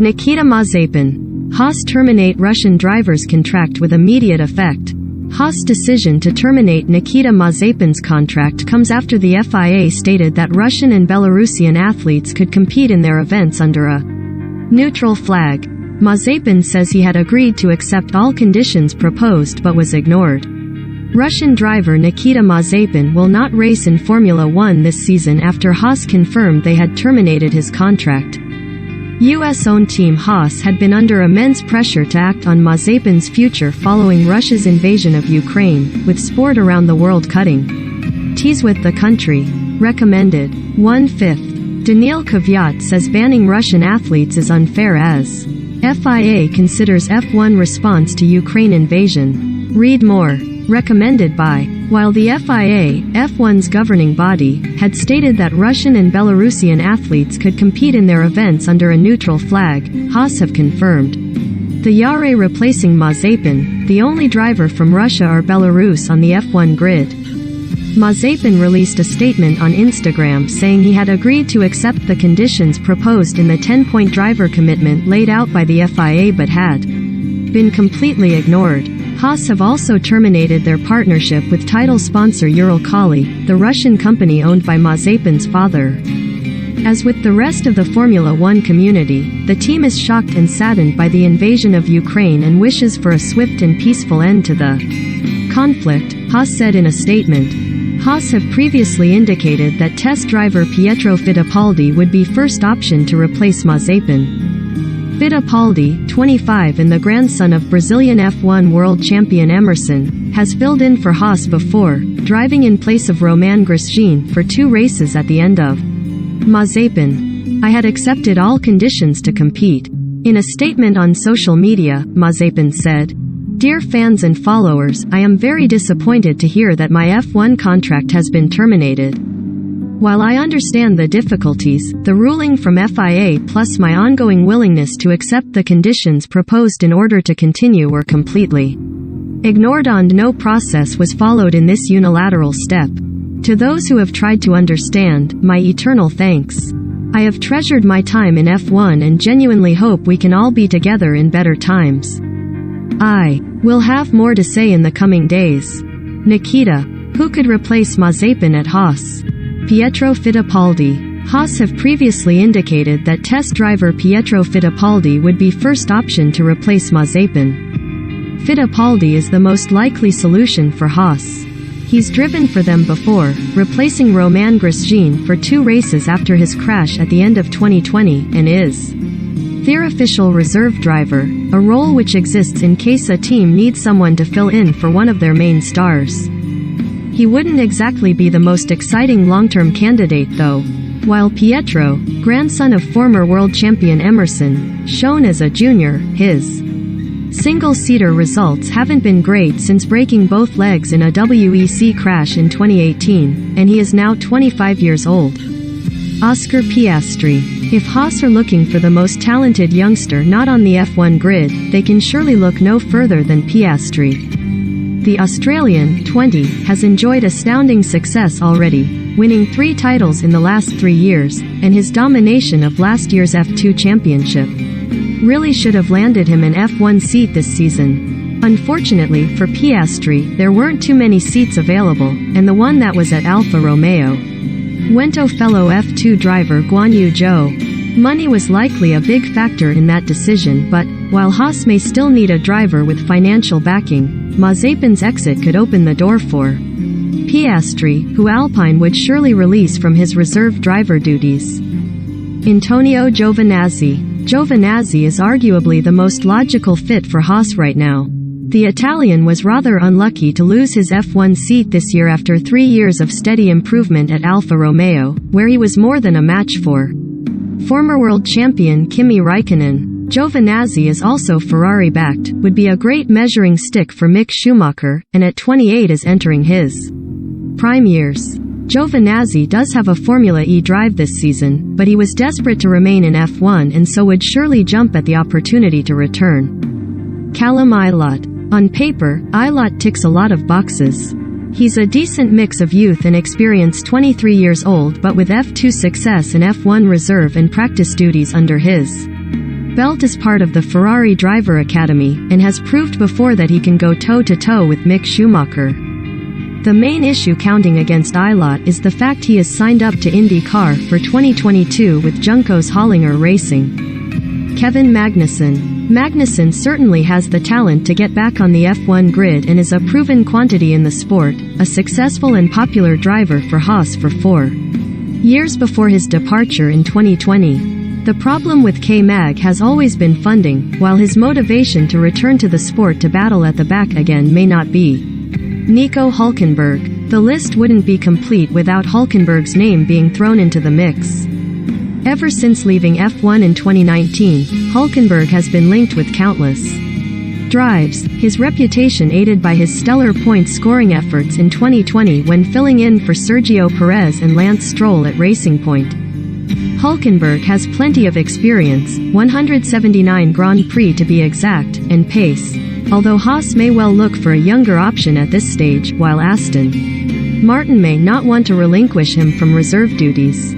Nikita Mazepin. Haas terminate Russian driver's contract with immediate effect. Haas' decision to terminate Nikita Mazepin's contract comes after the FIA stated that Russian and Belarusian athletes could compete in their events under a neutral flag. Mazepin says he had agreed to accept all conditions proposed but was ignored. Russian driver Nikita Mazepin will not race in Formula One this season after Haas confirmed they had terminated his contract. US-owned team Haas had been under immense pressure to act on Mazepin's future following Russia's invasion of Ukraine, with sport around the world cutting ties with the country. Recommended. 1/5. Daniil Kvyat says banning Russian athletes is unfair as FIA considers F1 response to Ukraine invasion. Read more. Recommended by. While the FIA, F1's governing body, had stated that Russian and Belarusian athletes could compete in their events under a neutral flag, Haas have confirmed the Yare replacing Mazepin, the only driver from Russia or Belarus on the F1 grid. Mazepin released a statement on Instagram saying he had agreed to accept the conditions proposed in the 10-point driver commitment laid out by the FIA but had been completely ignored. Haas have also terminated their partnership with title sponsor Uralkali, the Russian company owned by Mazepin's father. As with the rest of the Formula One community, the team is shocked and saddened by the invasion of Ukraine and wishes for a swift and peaceful end to the conflict, Haas said in a statement. Haas have previously indicated that test driver Pietro Fittipaldi would be first option to replace Mazepin. Fittipaldi, 25 and the grandson of Brazilian F1 world champion Emerson, has filled in for Haas before, driving in place of Romain Grosjean for 2 races at the end of Mazepin. I had accepted all conditions to compete. In a statement on social media, Mazepin said, "Dear fans and followers, I am very disappointed to hear that my F1 contract has been terminated. While I understand the difficulties, the ruling from FIA plus my ongoing willingness to accept the conditions proposed in order to continue were completely ignored and no process was followed in this unilateral step. To those who have tried to understand, my eternal thanks. I have treasured my time in F1 and genuinely hope we can all be together in better times. I will have more to say in the coming days." Nikita. Who could replace Mazepin at Haas? Pietro Fittipaldi. Haas have previously indicated that test driver Pietro Fittipaldi would be first option to replace Mazepin. Fittipaldi is the most likely solution for Haas. He's driven for them before, replacing Romain Grosjean for 2 races after his crash at the end of 2020, and is their official reserve driver, a role which exists in case a team needs someone to fill in for one of their main stars. He wouldn't exactly be the most exciting long-term candidate though. While Pietro, grandson of former world champion Emerson, shown as a junior, his single-seater results haven't been great since breaking both legs in a WEC crash in 2018, and he is now 25 years old. Oscar Piestri. If Haas are looking for the most talented youngster not on the F1 grid, they can surely look no further than Piestri. The Australian, 20, has enjoyed astounding success already, winning 3 titles in the last 3 years, and his domination of last year's F2 championship really should have landed him an F1 seat this season. Unfortunately for Piestri, there weren't too many seats available, and the one that was at Alfa Romeo went to fellow F2 driver Guan Yu Zhou. Money was likely a big factor in that decision, but while Haas may still need a driver with financial backing, Mazepin's exit could open the door for Piestri, who Alpine would surely release from his reserve driver duties. Antonio Giovannazzi. Giovannazzi is arguably the most logical fit for Haas right now. The Italian was rather unlucky to lose his F1 seat this year after 3 years of steady improvement at Alfa Romeo, where he was more than a match for former world champion Kimi Räikkönen. Giovannazzi is also Ferrari-backed, would be a great measuring stick for Mick Schumacher, and at 28 is entering his prime years. Giovannazzi does have a Formula E drive this season, but he was desperate to remain in F1 and so would surely jump at the opportunity to return. Callum Ilott. On paper, Ilott ticks a lot of boxes. He's a decent mix of youth and experience, 23 years old but with F2 success and F1 reserve and practice duties under his belt is part of the Ferrari Driver Academy, and has proved before that he can go toe-to-toe with Mick Schumacher. The main issue counting against Ilott is the fact he is signed up to IndyCar for 2022 with Juncos Hollinger Racing. Kevin Magnussen. Magnussen certainly has the talent to get back on the F1 grid and is a proven quantity in the sport, a successful and popular driver for Haas for 4 years before his departure in 2020. The problem with K-Mag has always been funding, while his motivation to return to the sport to battle at the back again may not be. Nico Hülkenberg. The list wouldn't be complete without Hülkenberg's name being thrown into the mix. Ever since leaving F1 in 2019, Hülkenberg has been linked with countless drives, his reputation aided by his stellar point-scoring efforts in 2020 when filling in for Sergio Perez and Lance Stroll at Racing Point. Hülkenberg has plenty of experience, 179 Grand Prix to be exact, and pace. Although Haas may well look for a younger option at this stage, while Aston Martin may not want to relinquish him from reserve duties.